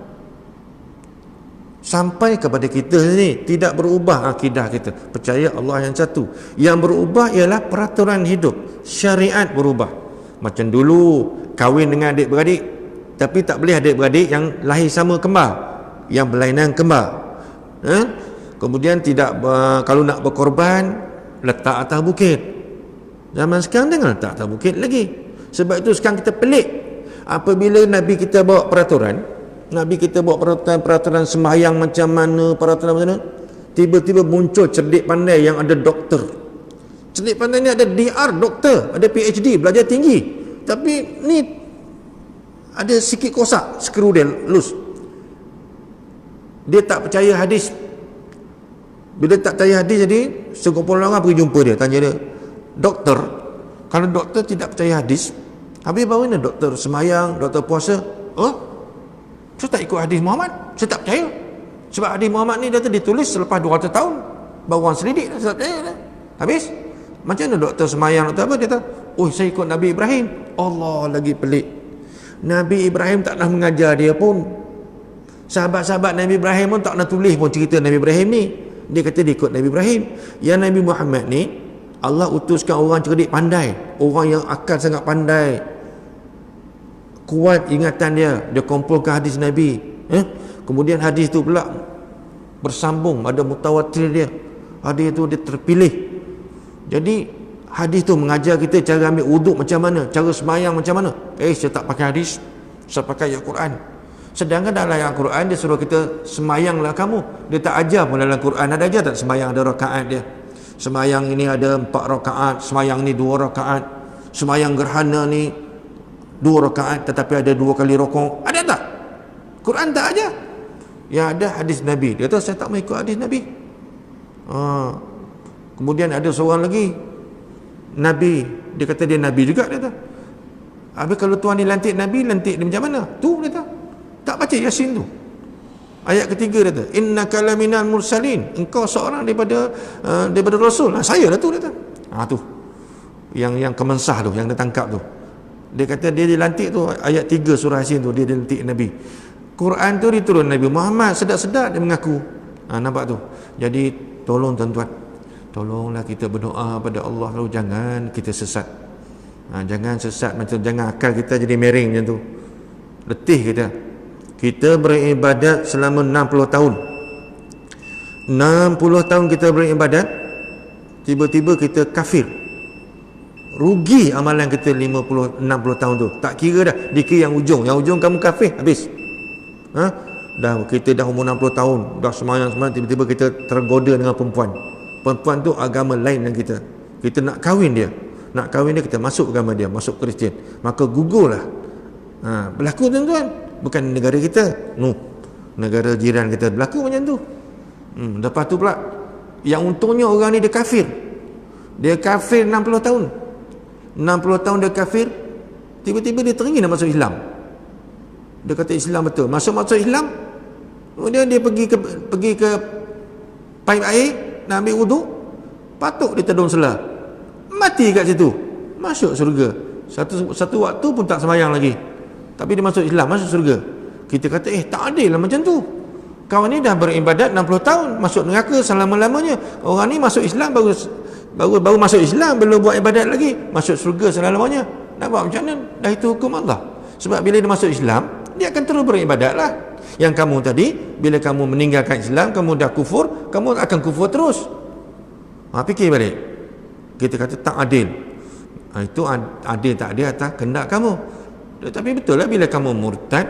sampai kepada kita ni, tidak berubah akidah kita, percaya Allah yang satu. Yang berubah ialah peraturan hidup, syariat berubah. Macam dulu kahwin dengan adik-beradik, tapi tak boleh adik-beradik yang lahir sama kembar, yang berlainan kembar. Kemudian tidak, kalau nak berkorban letak atas bukit. Zaman sekarang jangan letak atas bukit lagi. Sebab itu sekarang kita pelik apabila Nabi kita bawa peraturan, peraturan sembahyang macam mana, peraturan macam mana, tiba-tiba muncul cerdik pandai yang ada doktor. Cerdik pandai ni ada DR doktor, ada PhD, belajar tinggi, tapi ni ada sikit kosak, skru dia loose. Dia tak percaya hadis. Bila tak percaya hadis, jadi sekumpulan orang pergi jumpa dia, tanya dia, doktor, kalau doktor tidak percaya hadis, habis bagaimana doktor sembahyang, doktor puasa? Saya tak ikut hadis Muhammad, saya tak percaya. Sebab hadis Muhammad ni ditulis selepas 200 tahun, baru orang selidik, saya tak percaya dah. Habis, macam mana doktor semayang, doktor apa? Dia kata, saya ikut Nabi Ibrahim. Allah, lagi pelik. Nabi Ibrahim tak pernah mengajar dia pun. Sahabat-sahabat Nabi Ibrahim pun tak pernah tulis pun cerita Nabi Ibrahim ni. Dia kata dia ikut Nabi Ibrahim. Yang Nabi Muhammad ni, Allah utuskan orang cerdik pandai, orang yang akal sangat pandai, kuat ingatan dia kumpulkan hadis Nabi. Kemudian hadis tu pula bersambung, ada mutawatir dia, hadis tu dia terpilih. Jadi hadis tu mengajar kita cara ambil wuduk macam mana, cara sembahyang macam mana. Saya tak pakai hadis, saya pakai ayat Quran. Sedangkan dalam ayat Quran dia suruh kita sembahyanglah kamu. Dia tak ajar pun dalam Quran, ada ajar tak sembahyang ada rakaat dia. Sembahyang ini ada 4 rakaat, sembahyang ni 2 rakaat, sembahyang gerhana ni 2 rakaat tetapi ada 2 kali rokok. Ada tak? Quran tak ajar. Yang ada hadis Nabi. Dia kata saya tak mau ikut hadis Nabi. Kemudian ada seorang lagi Nabi, dia kata dia Nabi juga, dia kata. Habis kalau Tuhan ni lantik Nabi, lantik dia macam mana? Tu dia kata. Tak baca Yasin tu. Ayat ketiga dia kata, innaka laminal mursalin, engkau seorang daripada Rasul. Saya lah tu, dia kata. Tu yang kemensah tu, yang dia tangkap tu. Dia kata dia dilantik tu, ayat 3 surah Yasin tu, dia dilantik Nabi. Quran tu diturun Nabi Muhammad, sedap-sedap dia mengaku. Nampak tu. Jadi tolong tuan-tuan, tolonglah kita berdoa pada Allah, lalu jangan kita sesat. Jangan sesat macam, jangan akal kita jadi miring macam tu. Letih kita beribadat selama 60 tahun. 60 tahun kita beribadat, tiba-tiba kita kafir. Rugi amalan kita 50-60 tahun tu. Tak kira dah, dikira yang ujung kamu kafir, habis. Kita dah umur 60 tahun, dah semayang, tiba-tiba kita tergoda dengan perempuan tu agama lain dengan kita nak kahwin dia, nak kahwin dia, kita masuk agama dia, masuk Kristian, maka gugurlah. Berlaku tuan-tuan, bukan negara kita, negara jiran kita berlaku macam tu. Lepas tu pula, yang untungnya orang ni dia kafir 60 tahun 60 tahun dia kafir, tiba-tiba dia teringin nak masuk Islam. Dia kata Islam betul, masuk Islam. Kemudian dia pergi ke paip air nak ambil wuduk, patuk dia tedung selah, mati kat situ, masuk surga. Satu waktu pun tak sembahyang lagi, tapi dia masuk Islam, masuk surga. Kita kata tak adil lah macam tu. Kawan ni dah beribadat 60 tahun, masuk neraka selama-lamanya. Orang ni masuk Islam baru masuk Islam, belum buat ibadat lagi, masuk surga selama-lamanya. Nak buat macam mana? Dah itu hukum Allah. Sebab bila dia masuk Islam, dia akan terus beribadat lah. Yang kamu tadi, bila kamu meninggalkan Islam, kamu dah kufur, kamu akan kufur terus. Fikir balik. Kita kata tak adil. Itu adil tak adil atas kehendak kamu. Tetapi betul lah, bila kamu murtad,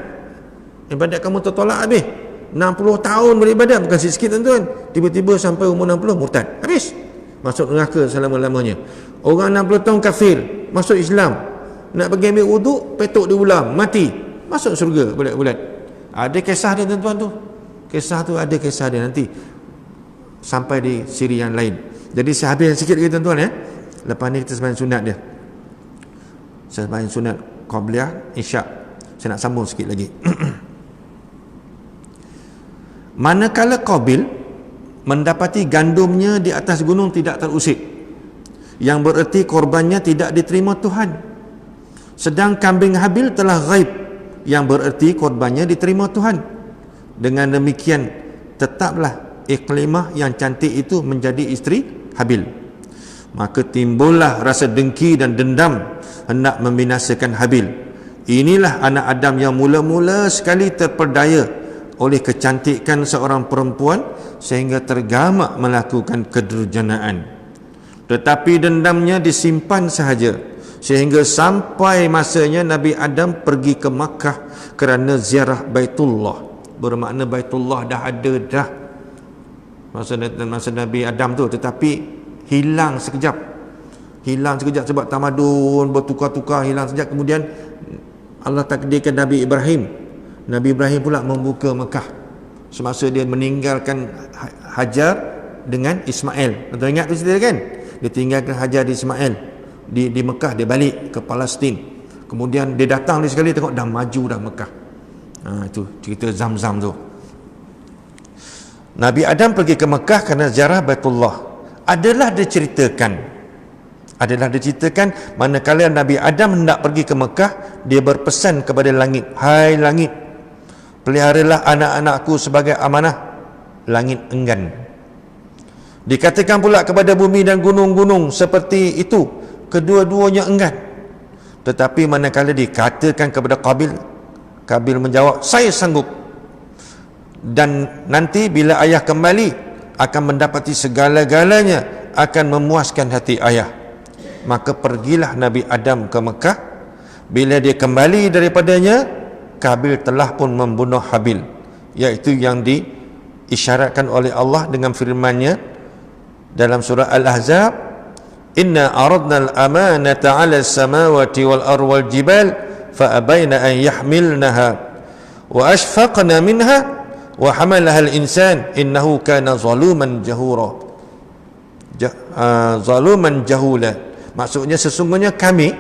ibadat kamu tertolak habis. 60 tahun beribadat, bukan sikit tuan-tuan. Tiba-tiba sampai umur 60 murtad, habis, masuk neraka selama-lamanya. Orang 60 tahun kafir, masuk Islam, nak pergi ambil wuduk, petuk dia ulam, mati, masuk surga bulat-bulat. Ada kisah dia tuan-tuan tu. Kisah tu ada kisah dia nanti sampai di siri yang lain. Jadi saya habis sikit lagi tuan-tuan ya. Lepas ni kita sembahyang sunat dia. Saya sembahyang sunat Qabliyah Isyak. Saya nak sambung sikit lagi. Manakala Qabil mendapati gandumnya di atas gunung tidak terusik, yang bererti korbannya tidak diterima Tuhan. Sedang kambing Habil telah ghaib, yang bererti korbannya diterima Tuhan. Dengan demikian tetaplah Iklimah yang cantik itu menjadi isteri Habil. Maka timbullah rasa dengki dan dendam hendak membinasakan Habil. Inilah anak Adam yang mula-mula sekali terperdaya oleh kecantikan seorang perempuan sehingga tergamak melakukan kedurjanaan. Tetapi dendamnya disimpan sahaja sehingga sampai masanya Nabi Adam pergi ke Makkah kerana ziarah Baitullah. Bermakna Baitullah dah ada dah masa Nabi Adam tu, tetapi hilang sekejap sebab tamadun bertukar-tukar, hilang sekejap. Kemudian Allah takdirkan Nabi Ibrahim pula membuka Mekah semasa dia meninggalkan Hajar dengan Ismail. Tuan ingat tu cerita kan? Dia tinggalkan Hajar di Ismail di Mekah, dia balik ke Palestin. Kemudian dia datang dia sekali, tengok dah maju dah Mekah. Itu cerita Zamzam tu. Nabi Adam pergi ke Mekah kerana ziarah Baitullah. Adalah diceritakan manakala Nabi Adam hendak pergi ke Mekah, dia berpesan kepada langit, "Hai langit, peliharalah anak-anakku sebagai amanah." Langit enggan. Dikatakan pula kepada bumi dan gunung-gunung seperti itu, kedua-duanya enggan. Tetapi manakala dikatakan kepada Qabil menjawab, "Saya sanggup. Dan nanti bila ayah kembali akan mendapati segala-galanya akan memuaskan hati ayah." Maka pergilah Nabi Adam ke Mekah. Bila dia kembali daripadanya, Qabil telah pun membunuh Habil, iaitu yang diisyaratkan oleh Allah dengan firman-Nya dalam surah Al-Ahzab, "Inna aradna al-amanata 'ala as-samawati wal ardi wal jibal fa abayna an yahmilnaha wa ashfaqna minha wa hamalaha al-insan innahu kana zaluman jahura." Zaluman jahula. Maksudnya sesungguhnya kami,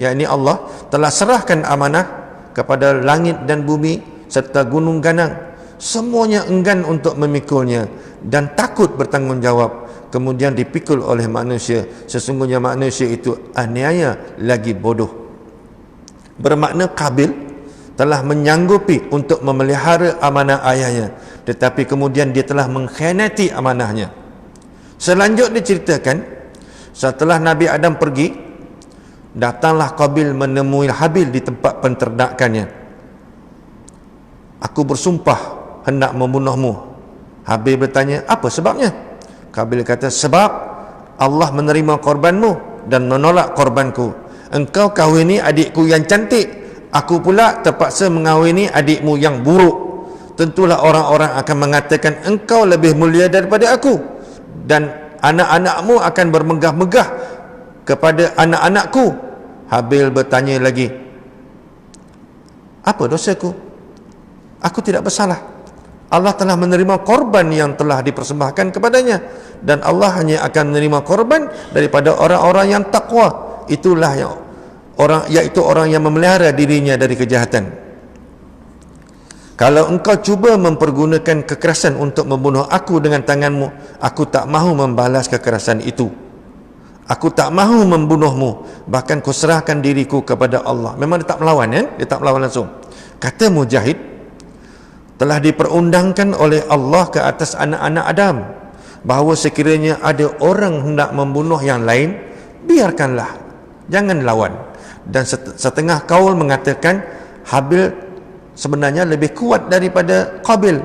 yakni Allah, telah serahkan amanah kepada langit dan bumi serta gunung ganang. Semuanya enggan untuk memikulnya dan takut bertanggungjawab. Kemudian dipikul oleh manusia. Sesungguhnya manusia itu aniaya lagi bodoh. Bermakna Qabil telah menyanggupi untuk memelihara amanah ayahnya, tetapi kemudian dia telah mengkhianati amanahnya. Selanjutnya diceritakan, setelah Nabi Adam pergi, datanglah Qabil menemui Habil di tempat penternakannya. "Aku bersumpah hendak membunuhmu." Habil bertanya, "Apa sebabnya?" Qabil kata, "Sebab Allah menerima korbanmu dan menolak korbanku. Engkau kahwini adikku yang cantik, aku pula terpaksa mengahwini adikmu yang buruk. Tentulah orang-orang akan mengatakan engkau lebih mulia daripada aku, dan anak-anakmu akan bermegah-megah kepada anak-anakku. Habil bertanya lagi, apa dosaku? Aku tidak bersalah. Allah telah menerima korban yang telah dipersembahkan kepadanya, dan Allah hanya akan menerima korban daripada orang-orang yang takwa. Itulah yang iaitu orang yang memelihara dirinya dari kejahatan. Kalau engkau cuba mempergunakan kekerasan untuk membunuh aku dengan tanganmu, aku tak mahu membalas kekerasan itu. Aku tak mahu membunuhmu, bahkan ku serahkan diriku kepada Allah. Memang dia tak melawan, dia tak melawan langsung. Kata Mujahid, telah diperundangkan oleh Allah ke atas anak-anak Adam bahawa sekiranya ada orang hendak membunuh yang lain, biarkanlah, jangan lawan. Dan setengah kaul mengatakan Habil sebenarnya lebih kuat daripada Qabil.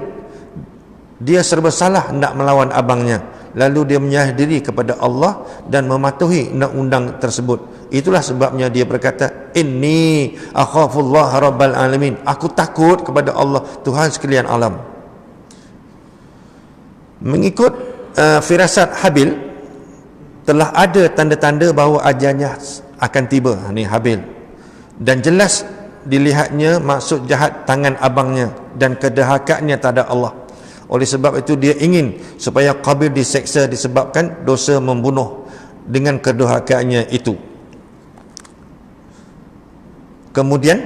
Dia serba salah hendak melawan abangnya, lalu dia menyerah diri kepada Allah dan mematuhi undang-undang tersebut. Itulah sebabnya dia berkata, inni akhafullah rabbal alamin, aku takut kepada Allah, Tuhan sekalian alam. Mengikut firasat Habil, telah ada tanda-tanda bahawa ajalnya akan tiba, ni Habil, dan jelas dilihatnya maksud jahat tangan abangnya dan kedahakaannya terhadap Allah. Oleh sebab itu dia ingin supaya Qabil diseksa disebabkan dosa membunuh dengan kedurhakaannya itu. Kemudian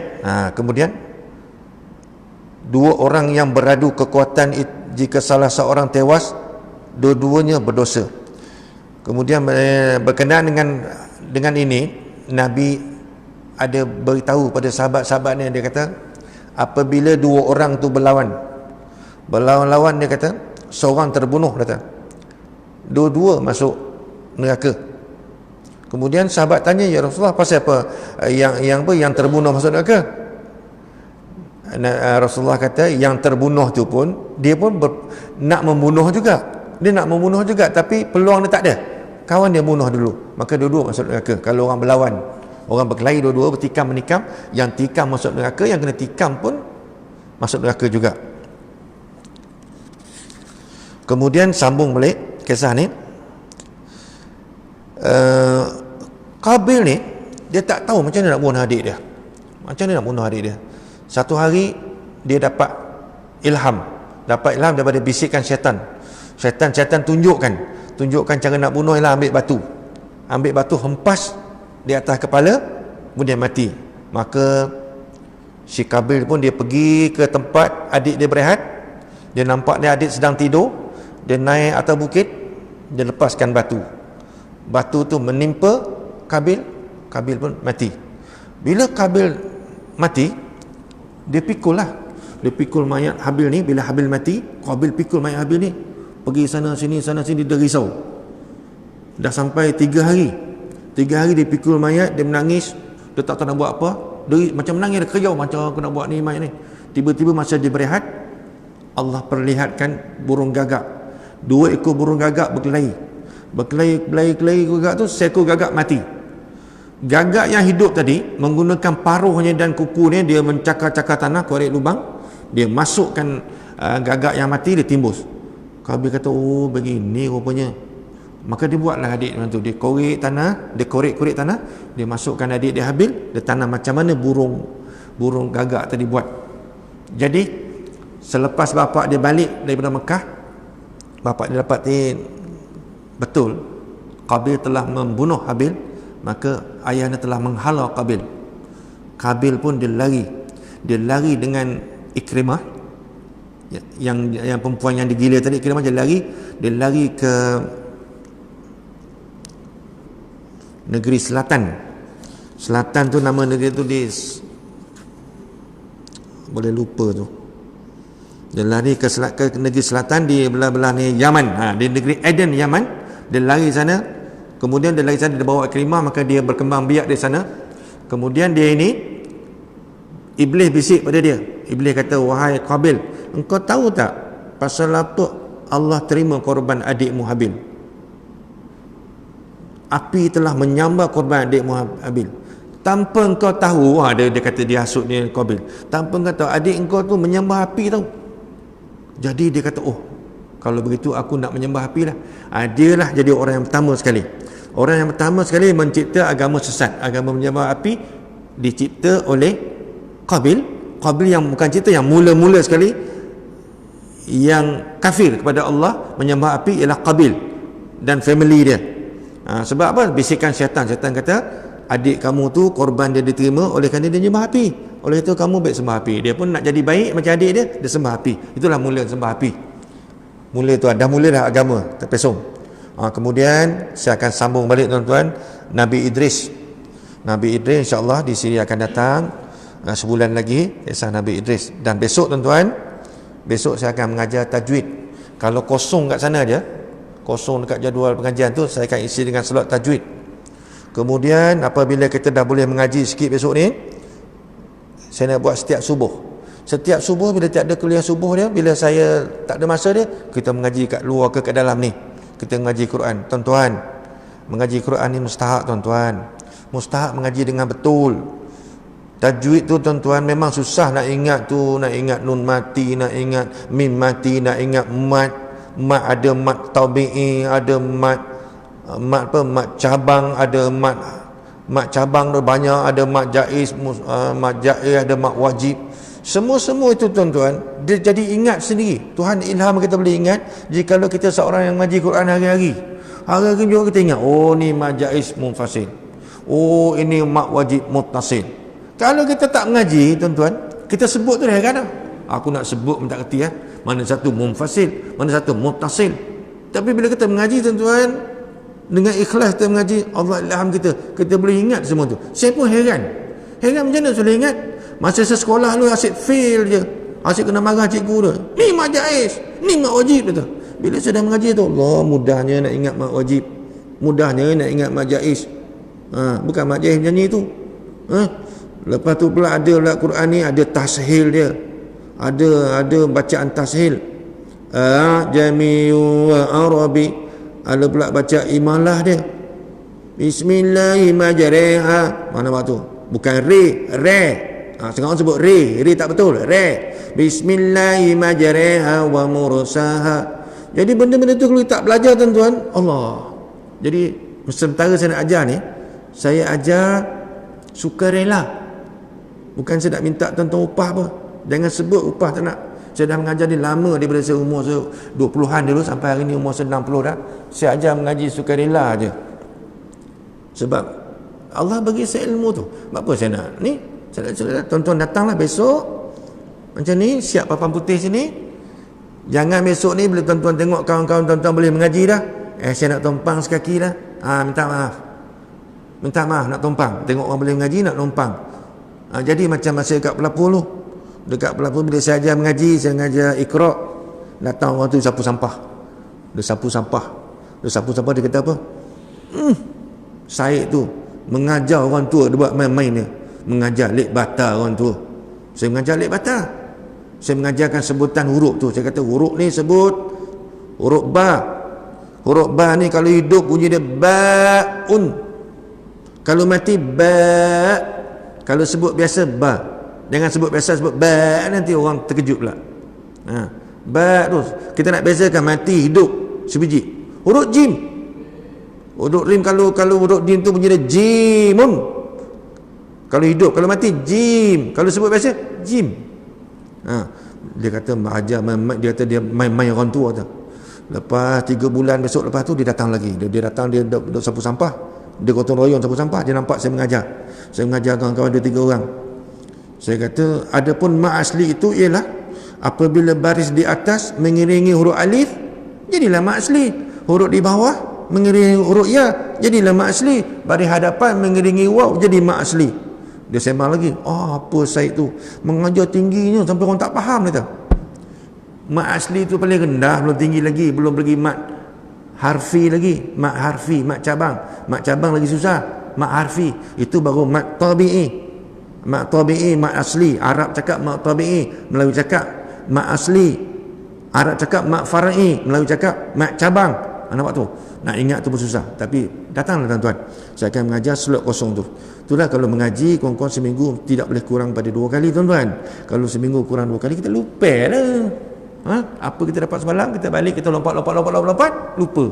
dua orang yang beradu kekuatan, jika salah seorang tewas, dua-duanya berdosa. Kemudian berkenaan dengan ini, Nabi ada beritahu pada sahabat-sahabatnya, dia kata apabila dua orang tu berlawan-lawan, dia kata seorang terbunuh, kata dua-dua masuk neraka. Kemudian sahabat tanya, ya Rasulullah, pasal apa yang terbunuh masuk neraka? Rasulullah kata yang terbunuh tu pun dia pun nak membunuh juga, tapi peluang dia tak ada, kawan dia bunuh dulu, maka dua-dua masuk neraka. Kalau orang berlawan, orang berkelahi dua-dua, bertikam menikam, yang tikam masuk neraka, yang kena tikam pun masuk neraka juga. Kemudian sambung balik kisah ni. Qabil ni dia tak tahu macam mana nak bunuh adik dia. Satu hari dia dapat ilham daripada bisikan syaitan. Syaitan tunjukkan cara nak bunuh, ialah ambil batu hempas di atas kepala, kemudian mati. Maka si Qabil pun dia pergi ke tempat adik dia berehat. Dia nampak dia adik sedang tidur, dia naik atas bukit, dia lepaskan batu tu menimpa Qabil pun mati. Bila Qabil mati, dia pikul mayat Habil ni. Bila Habil mati, Qabil pikul mayat Habil ni, pergi sana sini dia risau. Dah sampai 3 hari dia pikul mayat, dia menangis, dia tak tahu nak buat apa, dia macam menangis, dia keriau, macam aku nak buat ni mayat ni. Tiba-tiba masa dia berehat, Allah perlihatkan burung gagak, 2 ekor burung gagak berkelahi gagak tu, seekor gagak mati. Gagak yang hidup tadi menggunakan paruhnya dan kukunya, dia mencakar-cakar tanah, korek lubang, dia masukkan gagak yang mati, dia timbus. Qabil kata, oh begini rupanya. Maka dia buatlah adik tu, dia korek tanah, dia masukkan adik dia Habil, dia tanam macam mana burung gagak tadi buat. Jadi selepas bapak dia balik daripada Mekah, bapak dia dapat betul Qabil telah membunuh Habil, maka ayahnya telah menghalau Qabil. Qabil pun dia lari dengan Ikrimah, yang perempuan yang digila tadi. Ikrimah dia lari ke negeri selatan tu, nama negeri tu boleh lupa tu. Dia lari ke negeri selatan, di belah-belah ni Yaman, di negeri Aden, Yaman. Dia lari sana, kemudian dia bawa Ikrimah, maka dia berkembang biak di sana. Kemudian dia ini, Iblis bisik pada dia. Iblis kata, wahai Qabil, engkau tahu tak pasal apa Allah terima korban adikmu Habil? Api telah menyambar korban adikmu Habil tanpa engkau tahu. Dia kata, dia hasut dia Qabil, tanpa engkau tahu adik engkau tu menyambar api tau. Jadi dia kata, oh kalau begitu aku nak menyembah api lah. Dia lah jadi orang yang pertama sekali, Orang yang pertama sekali mencipta agama sesat, agama menyembah api, dicipta oleh Qabil. Qabil yang bukan cipta, yang mula-mula sekali yang kafir kepada Allah, menyembah api, ialah Qabil dan family dia. Sebab apa? Bisikan syaitan. Syaitan kata, adik kamu tu korban dia diterima oleh kerana dia menyembah api, oleh itu kamu baik sembah api. Dia pun nak jadi baik macam adik dia sembah api. Itulah mula sembah api. Mula tu dah mula dah agama terpesong. Kemudian saya akan sambung balik tuan-tuan, Nabi Idris. Nabi Idris insya-Allah di sini akan datang sebulan lagi, kisah Nabi Idris. Dan besok tuan-tuan, besok saya akan mengajar tajwid. Kalau kosong kat sana je, kosong dekat jadual pengajian tu, saya akan isi dengan solat tajwid. Kemudian apabila kita dah boleh mengaji sikit besok ni, saya nak buat setiap subuh. Setiap subuh bila tak ada kuliah subuh dia, bila saya tak ada masa dia, kita mengaji kat luar ke kat dalam ni. Kita mengaji Quran. Tuan-tuan, mengaji Quran ni mustahak tuan-tuan. Mustahak mengaji dengan betul. Tajwid tu tuan-tuan memang susah nak ingat tu, nak ingat nun mati, nak ingat mim mati, nak ingat mat. Mat ada mat tabi'i, ada mat cabang, ada mat cabang tu banyak, ada mat jaiz, ada mat wajib. Semua itu tuan-tuan dia jadi ingat sendiri. Tuhan ilham kita boleh ingat jika kita seorang yang mengaji Quran hari-hari. Hari-hari juga kita ingat, oh ni mat jaiz munfasil, oh ini mat wajib muttasil. Kalau kita tak mengaji tuan-tuan, kita sebut tu dah kan, aku nak sebut pun tak kerti mana satu munfasil, mana satu muttasil. Tapi bila kita mengaji tuan-tuan, dengan ikhlas kita mengaji, Allah ilham kita boleh ingat semua tu. Saya pun heran macam mana boleh ingat. Masa saya sekolah dulu asyik fail je, asyik kena marah cikgu tu, ni mat jaiz, ni mat wajib tu. Bila saya dah mengaji tu, Allah mudahnya nak ingat mat wajib, mudahnya nak ingat mat jaiz. Bukan mat jaiz macam ni tu. Lepas tu pula ada pula Quran ni ada tashil dia, ada bacaan tashil, jami'u wa arabi, ada pula baca imalah dia, bismillahirrahmanirrahim. Mana waktu bukan re. Setengah orang sebut re tak betul, re. Bismillahirrahmanirrahim wa mursaha. Jadi benda-benda tu kalau tak belajar tuan-tuan, Allah. Jadi sementara saya nak ajar ni, saya ajar sukarela. Bukan saya nak minta tuan-tuan upah apa. Jangan sebut upah, tak nak. Saya dah mengajar ni lama, daripada saya umur 20-an dulu sampai hari ni umur 90 dah. Saya ajar mengaji sukarela aja. Sebab Allah bagi saya ilmu tu. Sebab apa saya nak ni? Saya nak tuan-tuan datanglah besok macam ni, siap papan putih sini. Jangan besok ni bila tuan-tuan tengok kawan-kawan tuan-tuan boleh mengaji dah, saya nak tumpang sekaki dah. Minta maaf nak tumpang. Tengok orang boleh mengaji nak tumpang. Jadi macam masa dekat Pelapur tu, dekat Pelapur bila saya ajar mengaji, saya mengajar Iqra', datang orang tu sapu sampah. Dia sapu sampah dia kata apa? Syed tu mengajar orang tua, dia buat main-main dia, mengajar lek bata orang tua. Saya mengajar lek bata, saya mengajarkan sebutan huruf tu. Saya kata huruf ni sebut huruf ba. Huruf ba ni kalau hidup bunyi dia ba'un, kalau mati ba. Kalau sebut biasa ba, jangan sebut biasa, sebut ba, nanti orang terkejut pula. Ba tu kita nak bezakan mati hidup sebiji. Huruf jim, huruf rim, kalau huruf jim tu bunyi dia jimun. Kalau hidup, kalau mati jim, kalau sebut biasa jim. Dia kata dia main-main orang tua tu. Lepas 3 bulan besok lepas tu dia datang lagi. Dia datang, dia duduk sapu sampah, dia gotong royong sapu sampah. Dia nampak saya mengajar. Saya mengajar kawan-kawan 2-3 orang. Saya kata adapun mak asli itu ialah apabila baris di atas mengiringi huruf alif, jadilah mak asli. Huruf di bawah mengiringi huruf ya, jadilah mak asli. Baris hadapan mengiringi waw, jadi mak asli. Dia sembang lagi, apa Syed tu mengajar tingginya sampai orang tak faham. Dia mak asli tu paling rendah, belum tinggi lagi, belum pergi mak harfi lagi. Mak harfi, mak cabang. Mak cabang lagi susah. Mak harfi itu baru mak tabi'i. Mak tabi'i, mak asli. Arab cakap mak tabi'i, Melayu cakap mak asli. Arab cakap mak far'i, Melayu cakap mak cabang. Nampak tu? Nak ingat tu pun susah. Tapi datanglah tuan-tuan, saya akan mengajar slot kosong tu. Itulah kalau mengaji kawan-kawan seminggu tidak boleh kurang pada 2 kali tuan-tuan. Kalau seminggu kurang 2 kali kita lupa lah. Apa kita dapat semalam, kita balik, kita lompat, lupa.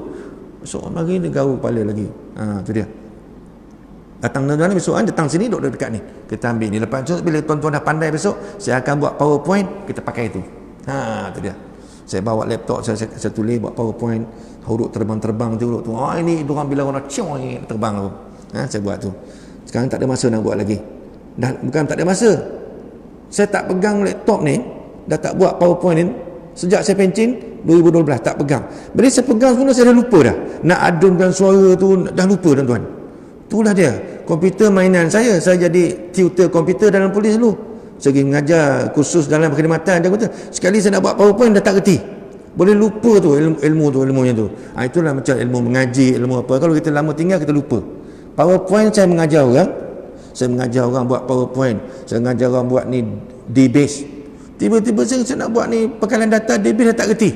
Besok lagi dia garuk kepala lagi. Tu dia. Datang tuan-tuan besok datang sini duduk dekat ni. Kita ambil ni. Lepas tu bila tuan-tuan dah pandai besok, saya akan buat PowerPoint, kita pakai tu. Tu dia. Saya bawa laptop saya tulis buat PowerPoint, huruf terbang-terbang tu huruf tu. Ini diorang bila orang coy terbang tu. Saya buat tu. Sekarang tak ada masa nak buat lagi. Dah bukan tak ada masa. Saya tak pegang laptop ni, dah tak buat PowerPoint ni sejak saya pencin 2012 tak pegang. Bila saya pegang semua saya dah lupa dah. Nak adunkan suara tu dah lupa tuan-tuan. Itulah dia. Komputer mainan saya jadi tutor komputer dalam polis dulu. Segi mengajar kursus dalam perkhidmatan dia kata, sekali saya nak buat PowerPoint dah tak reti. Boleh lupa tu ilmunya tu. Itulah macam ilmu mengaji, ilmu apa. Kalau kita lama tinggal kita lupa. PowerPoint saya mengajar orang. Saya mengajar orang buat PowerPoint. Saya mengajar orang buat ni DBase. Tiba-tiba saya nak buat ni pekalan data DBase dah tak reti.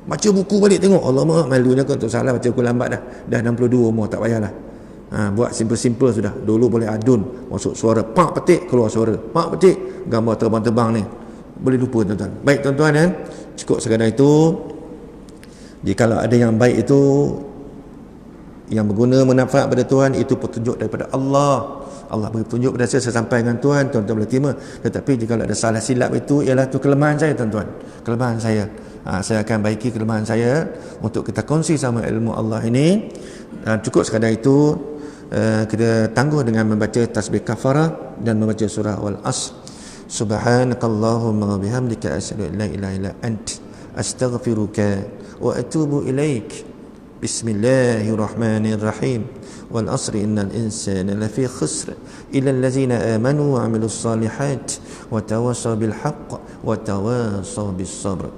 Baca buku balik tengok. Alamak, malunya kau tu salah baca buku lambat dah. Dah 62 umur tak payahlah. Buat simple-simple sudah. Dulu boleh adun, masuk suara, pak petik keluar suara, pak petik gambar terbang-terbang ni. Boleh lupa tuan-tuan. Baik tuan-tuan cukup sekadar itu. Jikalau ada yang baik itu yang berguna manfaat pada Tuhan, itu petunjuk daripada Allah. Allah beri petunjuk pada saya sampai dengan Tuhan, tuan-tuan boleh terima. Tetapi jika ada salah silap itu ialah tu kelemahan saya tuan-tuan. Kelemahan saya. Saya akan baiki kelemahan saya untuk kita kongsi sama ilmu Allah ini. Cukup sekadar itu. Kita tangguh dengan membaca tasbih kafarah dan membaca surah Al-Asr. Subhanakallahumma wa bihamdika asyhadu an la ilaha illa ant astaghfiruka wa atubu ilaik. Bismillahirrahmanirrahim. Wal asri innal insana lafi khusr illa allazina amanu wa amilus salihat wa tawassaw bil haqq wa tawassaw bis sabr.